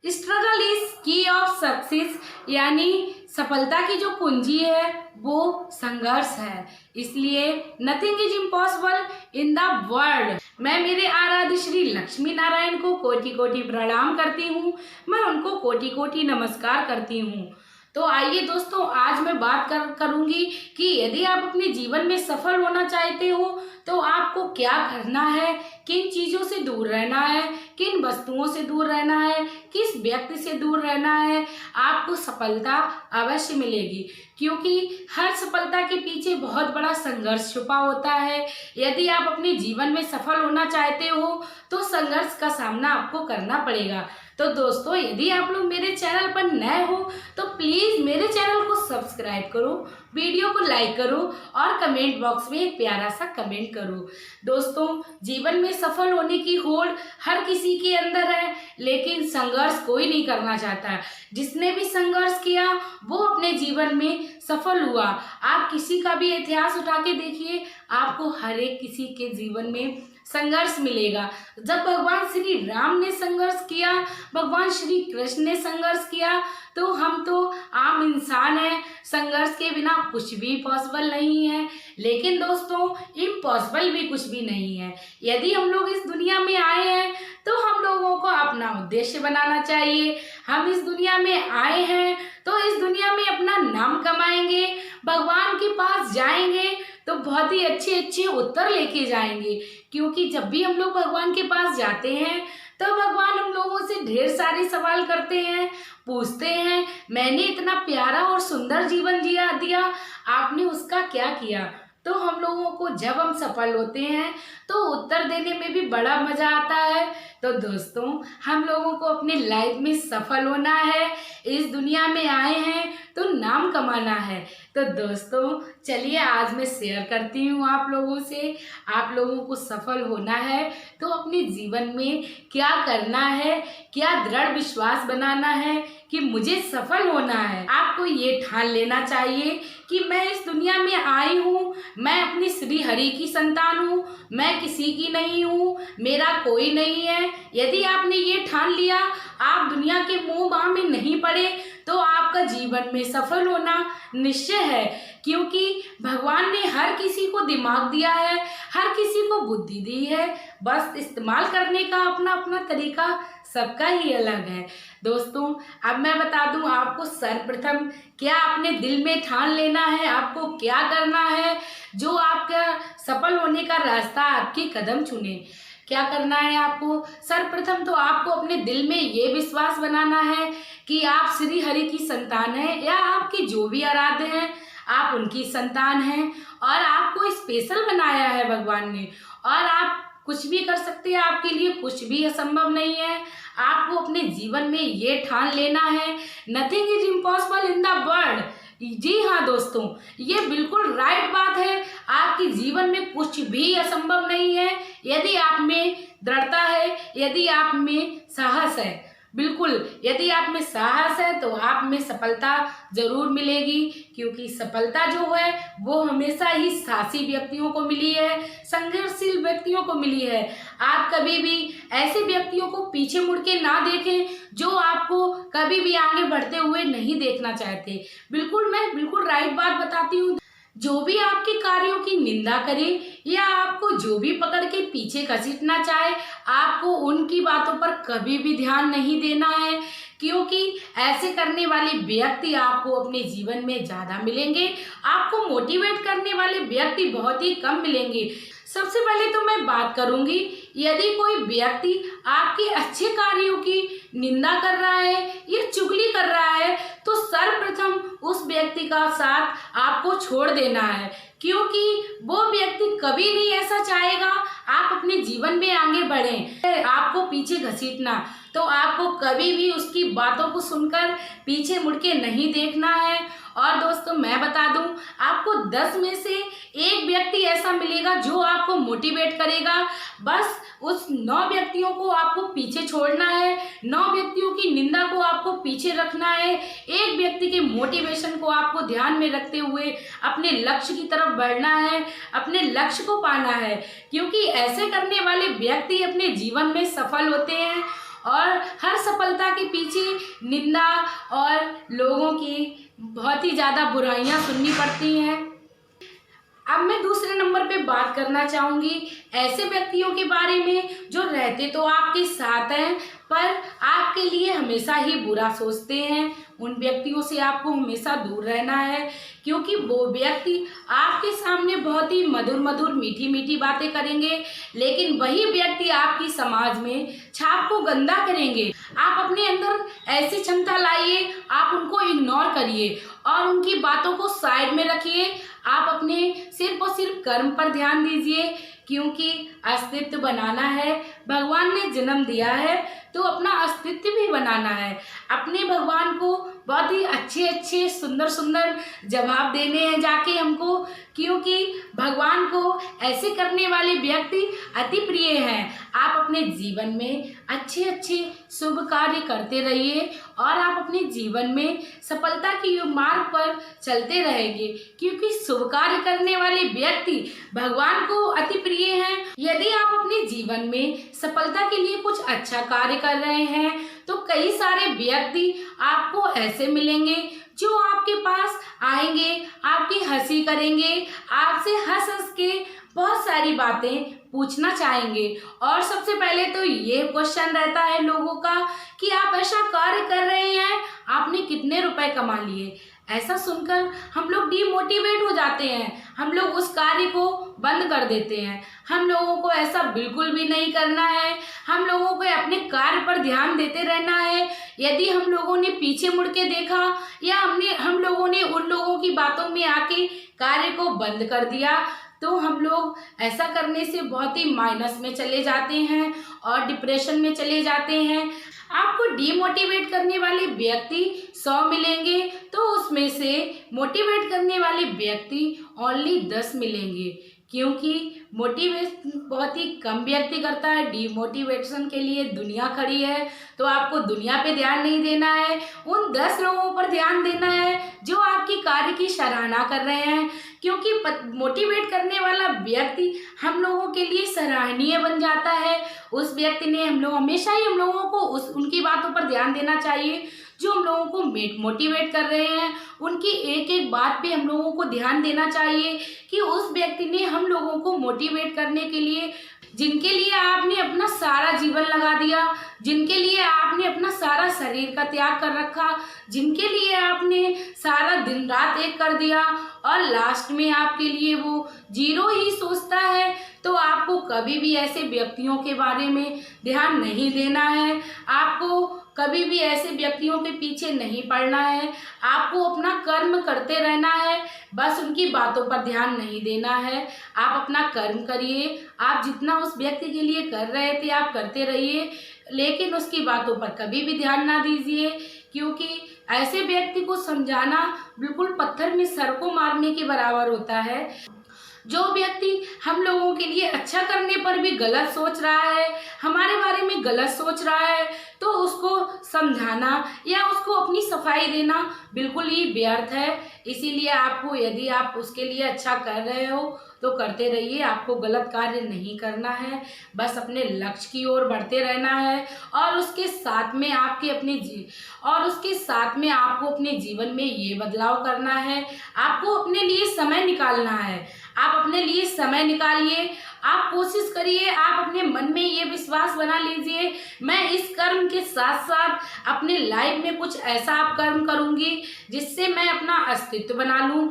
Struggle is की of success, यानी सफलता की जो कुंजी है वो संघर्ष है। इसलिए nothing is impossible in the world. मैं मेरे आराध्य श्री लक्ष्मी नारायण को कोटि कोटि प्रणाम करती हूँ, मैं उनको कोटि कोटि नमस्कार करती हूँ। तो आइए दोस्तों, आज मैं बात करूंगी कि यदि आप अपने जीवन में सफल होना चाहते हो तो आपको क्या करना है, किन चीज़ों से दूर रहना है, किन वस्तुओं से दूर रहना है, किस व्यक्ति से दूर रहना है, आपको सफलता अवश्य मिलेगी। क्योंकि हर सफलता के पीछे बहुत बड़ा संघर्ष छुपा होता है। यदि आप अपने जीवन में सफल होना चाहते हो तो संघर्ष का सामना आपको करना पड़ेगा। तो दोस्तों, यदि आप लोग मेरे चैनल पर नए हो तो प्लीज़ मेरे चैनल को सब्सक्राइब करो, वीडियो को लाइक करो और कमेंट बॉक्स में एक प्यारा सा कमेंट करो। दोस्तों, जीवन में सफल होने की होड़ हर किसी के अंदर है, लेकिन संघर्ष कोई नहीं करना चाहता। जिसने भी संघर्ष किया वो अपने जीवन में सफल हुआ। आप किसी का भी इतिहास उठा के देखिए, आपको हर एक किसी के जीवन में संघर्ष मिलेगा। जब भगवान श्री राम ने संघर्ष किया, भगवान श्री कृष्ण ने संघर्ष किया, तो हम तो आम इंसान हैं, संघर्ष के बिना कुछ भी पॉसिबल नहीं है। लेकिन दोस्तों, इम्पॉसिबल भी कुछ भी नहीं है। यदि हम लोग इस दुनिया में आए हैं तो हम लोगों को अपना उद्देश्य बनाना चाहिए। हम इस दुनिया में आए हैं तो इस दुनिया में अपना नाम कमाएंगे, भगवान के पास जाएंगे तो बहुत ही अच्छे अच्छे उत्तर लेके जाएंगे। क्योंकि जब भी हम लोग भगवान के पास जाते हैं तो भगवान हम लोगों से ढेर सारे सवाल करते हैं, पूछते हैं, मैंने इतना प्यारा और सुंदर जीवन जिया दिया, आपने उसका क्या किया। तो हम लोगों को जब हम सफल होते हैं तो उत्तर देने में भी बड़ा मजा आता है। तो दोस्तों, हम लोगों को अपने लाइफ में सफल होना है, इस दुनिया में आए हैं तो नाम कमाना है। तो दोस्तों, चलिए आज मैं शेयर करती हूँ आप लोगों से। आप लोगों को सफल होना है तो अपने जीवन में क्या करना है, क्या दृढ़ विश्वास बनाना है कि मुझे सफल होना है। आपको ये ठान लेना चाहिए कि मैं इस दुनिया में आई हूँ, मैं अपनी श्री हरि की संतान हूँ, मैं किसी की नहीं हूँ, मेरा कोई नहीं है। यदि आपने ये ठान लिया, आप दुनिया के मोह माह में नहीं पड़े, तो आपका जीवन में सफल होना निश्चय है। क्योंकि भगवान ने हर किसी को दिमाग दिया है, हर किसी को बुद्धि दी है, बस इस्तेमाल करने का अपना अपना तरीका सबका ही अलग है। दोस्तों, अब मैं बता दूं आपको, सर्वप्रथम क्या अपने दिल में ठान लेना है, आपको क्या करना है जो आपका सफल होने का रास्ता आपके कदम चुने। क्या करना है आपको? सर्वप्रथम तो आपको अपने दिल में ये विश्वास बनाना है कि आप श्री हरि की संतान हैं, या आपके जो भी आराध्य हैं आप उनकी संतान हैं, और आपको स्पेशल बनाया है भगवान ने, और आप कुछ भी कर सकते हैं, आपके लिए कुछ भी असंभव नहीं है। आपको अपने जीवन में ये ठान लेना है, nothing is impossible in the world. जी हाँ दोस्तों, ये बिल्कुल राइट बात है। आपके जीवन में कुछ भी असंभव नहीं है यदि आप में दृढ़ता है, यदि आप में साहस है। बिल्कुल, यदि आप में साहस है तो आप में सफलता जरूर मिलेगी। क्योंकि सफलता जो है वो हमेशा ही साहसी व्यक्तियों को मिली है, संघर्षशील व्यक्तियों को मिली है। आप कभी भी ऐसे व्यक्तियों को पीछे मुड़ के ना देखें जो आपको कभी भी आगे बढ़ते हुए नहीं देखना चाहते। बिल्कुल, मैं बिल्कुल राइट बात बताती हूँ। जो भी आपके कार्यों की निंदा करे या आपको जो भी पकड़ के पीछे घसीटना चाहे, आपको उनकी बातों पर कभी भी ध्यान नहीं देना है। क्योंकि ऐसे करने वाले व्यक्ति आपको अपने जीवन में ज़्यादा मिलेंगे, आपको मोटिवेट करने वाले व्यक्ति बहुत ही कम मिलेंगे। सबसे पहले तो मैं बात करूंगी, यदि कोई व्यक्ति आपके अच्छे कार्यों की निंदा कर रहा है या चुगली कर रहा है तो सर्वप्रथम उस व्यक्ति का साथ आपको छोड़ देना है। क्योंकि वो व्यक्ति कभी नहीं ऐसा चाहेगा आप अपने जीवन में आगे बढ़ें, आपको पीछे घसीटना। तो आपको कभी भी उसकी बातों को सुनकर पीछे मुड़ के नहीं देखना है। और दोस्तों, मैं बता दूं, आपको 10 में से एक व्यक्ति ऐसा मिलेगा जो आपको मोटिवेट करेगा। बस उस 9 व्यक्तियों को आपको पीछे छोड़ना है, 9 व्यक्तियों की निंदा को आपको पीछे रखना है, एक व्यक्ति के मोटिवेशन को आपको ध्यान में रखते हुए अपने लक्ष्य की तरफ बढ़ना है, अपने लक्ष्य को पाना है। क्योंकि ऐसे करने वाले व्यक्ति अपने जीवन में सफल होते हैं, और हर सफलता के पीछे निंदा और लोगों की बहुत ही ज़्यादा बुराइयां सुननी पड़ती हैं। अब मैं दूसरे नंबर पे बात करना चाहूँगी ऐसे व्यक्तियों के बारे में जो रहते तो आपके साथ हैं पर आपके लिए हमेशा ही बुरा सोचते हैं। उन व्यक्तियों से आपको हमेशा दूर रहना है, क्योंकि वो व्यक्ति आपके सामने बहुत ही मधुर मधुर मीठी मीठी बातें करेंगे, लेकिन वही व्यक्ति आपकी समाज में छाप को गंदा करेंगे। आप अपने अंदर ऐसी क्षमता लाइए, आप उनको इग्नोर करिए और उनकी बातों को साइड में रखिए। आप अपने सिर्फ और सिर्फ कर्म पर ध्यान दीजिए, क्योंकि अस्तित्व बनाना है। भगवान ने जन्म दिया है तो अपना अस्तित्व भी बनाना है। अपने भगवान को बहुत ही अच्छे अच्छे सुंदर सुंदर जवाब देने हैं जाके हमको, क्योंकि भगवान को ऐसे करने वाले व्यक्ति अति प्रिय हैं। आप अपने जीवन में अच्छे अच्छे शुभ कार्य करते रहिए और आप अपने जीवन में सफलता की मार्ग पर चलते रहेंगे, क्योंकि शुभ कार्य करने वाले व्यक्ति भगवान को अति प्रिय हैं। यदि आप अपने जीवन में सफलता के लिए कुछ अच्छा कार्य कर रहे हैं तो कई सारे व्यक्ति आपको ऐसे मिलेंगे जो आपके पास आएंगे, आपकी हंसी करेंगे, आपसे हंस हंस के बहुत सारी बातें पूछना चाहेंगे। और सबसे पहले तो ये क्वेश्चन रहता है लोगों का कि आप ऐसा कार्य कर रहे हैं, आपने कितने रुपए कमा लिए। ऐसा सुनकर हम लोग डिमोटिवेट हो जाते हैं, हम लोग उस कार्य को बंद कर देते हैं। हम लोगों को ऐसा बिल्कुल भी नहीं करना है, हम लोगों को अपने कार्य पर ध्यान देते रहना है। यदि हम लोगों ने पीछे मुड़ के देखा या हम लोगों ने उन लोगों की बातों में आके कार्य को बंद कर दिया तो हम लोग ऐसा करने से बहुत ही माइनस में चले जाते हैं और डिप्रेशन में चले जाते हैं। आपको डीमोटिवेट करने वाले व्यक्ति 100 मिलेंगे तो उसमें से मोटिवेट करने वाले व्यक्ति ओनली 10 मिलेंगे, क्योंकि मोटिवेशन बहुत ही कम व्यक्ति करता है। डीमोटिवेशन के लिए दुनिया खड़ी है, तो आपको दुनिया पे ध्यान नहीं देना है, उन 10 लोगों पर ध्यान देना है जो आपकी कार्य की सराहना कर रहे हैं, क्योंकि मोटिवेट करने वाला व्यक्ति हम लोगों के लिए सराहनीय बन जाता है। उस व्यक्ति ने हमेशा ही हम लोगों को उनकी बातों पर ध्यान देना चाहिए जो हम लोगों को मोटिवेट कर रहे हैं। उनकी एक एक बात पे हम लोगों को ध्यान देना चाहिए कि उस व्यक्ति ने हम लोगों को मोटिवेट करने के लिए, जिनके लिए आपने अपना सारा जीवन लगा दिया, जिनके लिए आपने अपना सारा शरीर का त्याग कर रखा, जिनके लिए आपने सारा दिन रात एक कर दिया और लास्ट में आपके लिए वो 0 ही सोचता है, तो आपको कभी भी ऐसे व्यक्तियों के बारे में ध्यान नहीं देना है। आपको कभी भी ऐसे व्यक्तियों के पीछे नहीं पड़ना है। आपको अपना कर्म करते रहना है, बस उनकी बातों पर ध्यान नहीं देना है। आप अपना कर्म करिए, आप जितना उस व्यक्ति के लिए कर रहे थे आप करते रहिए, लेकिन उसकी बातों पर कभी भी ध्यान ना दीजिए, क्योंकि ऐसे व्यक्ति को समझाना बिल्कुल पत्थर में सर को मारने के बराबर होता है। जो व्यक्ति हम लोगों के लिए अच्छा करने पर भी गलत सोच रहा है, हमारे बारे में गलत सोच रहा है, तो उसको समझाना या उसको अपनी सफाई देना बिल्कुल ही व्यर्थ है। इसीलिए आपको, यदि आप उसके लिए अच्छा कर रहे हो तो करते रहिए, आपको गलत कार्य नहीं करना है, बस अपने लक्ष्य की ओर बढ़ते रहना है। और उसके साथ में आपको अपने जीवन में ये बदलाव करना है, आपको अपने लिए समय निकालना है। आप अपने लिए समय निकालिए, आप कोशिश करिए, आप अपने मन में ये विश्वास बना लीजिए, मैं इस कर्म के साथ साथ अपने लाइफ में कुछ ऐसा आप कर्म करूंगी जिससे मैं अपना अस्तित्व बना लूं।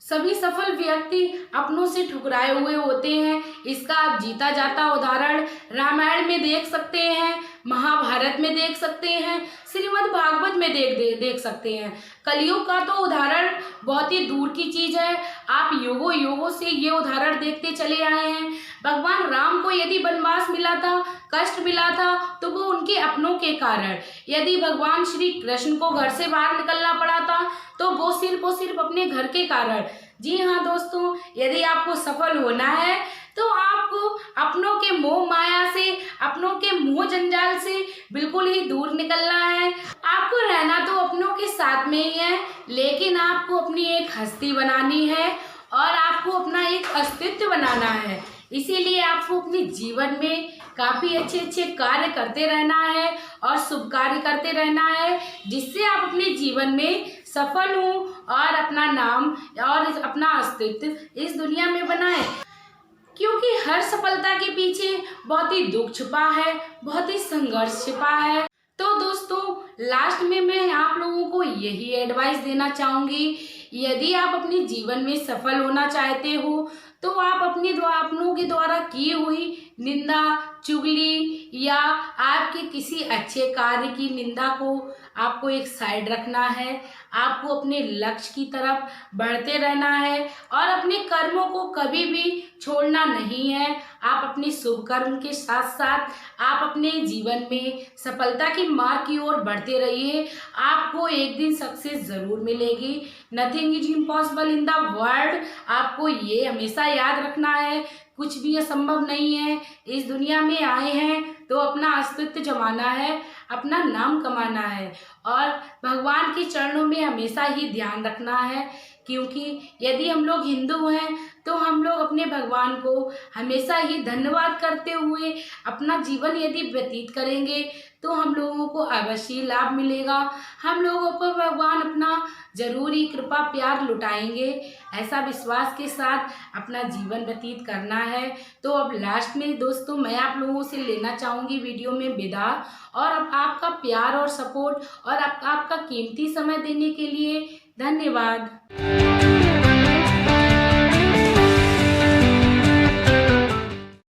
सभी सफल व्यक्ति अपनों से ठुकराए हुए होते हैं। इसका आप जीता जाता उदाहरण रामायण में देख सकते हैं, महाभारत में देख सकते हैं, श्रीमद् भागवत में देख सकते हैं। कलयुग का तो उदाहरण बहुत ही दूर की चीज है, आप युगों युगों से ये उदाहरण देखते चले आए हैं। भगवान राम को यदि वनवास मिला था, कष्ट मिला था, तो वो उनके अपनों के कारण। यदि भगवान श्री कृष्ण को घर से बाहर निकलना पड़ा था तो वो सिर्फ अपने घर के कारण। जी हाँ दोस्तों, यदि आपको सफल होना है तो आपको अपनों के मोह माया से, अपनों के मोह जंजाल से बिल्कुल ही दूर निकलना है। आपको रहना तो अपनों के साथ में ही है, लेकिन आपको अपनी एक हस्ती बनानी है और आपको अपना एक अस्तित्व बनाना है। इसीलिए आपको अपने जीवन में काफ़ी अच्छे अच्छे कार्य करते रहना है और शुभ कार्य करते रहना है, जिससे आप अपने जीवन में सफल हों और अपना नाम और अपना अस्तित्व इस दुनिया में बनाएं। क्योंकि हर सफलता के पीछे बहुत ही दुख छुपा है, बहुत ही संघर्ष छिपा है। तो दोस्तों, लास्ट में मैं आप लोगों को यही एडवाइस देना चाहूँगी, यदि आप अपने जीवन में सफल होना चाहते हो तो आप अपनों के द्वारा की हुई निंदा, चुगली या आपके किसी अच्छे कार्य की निंदा को आपको एक साइड रखना है। आपको अपने लक्ष्य की तरफ बढ़ते रहना है और अपने कर्मों को कभी भी छोड़ना नहीं है। आप अपने शुभ कर्म के साथ साथ आप अपने जीवन में सफलता की मार्ग की ओर बढ़ते रहिए। आपको एक दिन सक्सेस जरूर मिलेगी। Nothing is impossible in the world. आपको ये हमेशा याद रखना है, कुछ भी असंभव नहीं है। इस दुनिया में आए हैं तो अपना अस्तित्व जमाना है, अपना नाम कमाना है और भगवान के चरणों में हमेशा ही ध्यान रखना है। क्योंकि यदि हम लोग हिंदू हैं तो हम लोग अपने भगवान को हमेशा ही धन्यवाद करते हुए अपना जीवन यदि व्यतीत करेंगे तो हम लोगों को अवश्य लाभ मिलेगा। हम लोगों पर भगवान अपना जरूर ही कृपा प्यार लुटाएंगे। ऐसा विश्वास के साथ अपना जीवन व्यतीत करना है। तो अब लास्ट में दोस्तों मैं आप लोगों से लेना चाहूँगी वीडियो में विदा, और अब आपका प्यार और सपोर्ट और आपका कीमती समय देने के लिए धन्यवाद।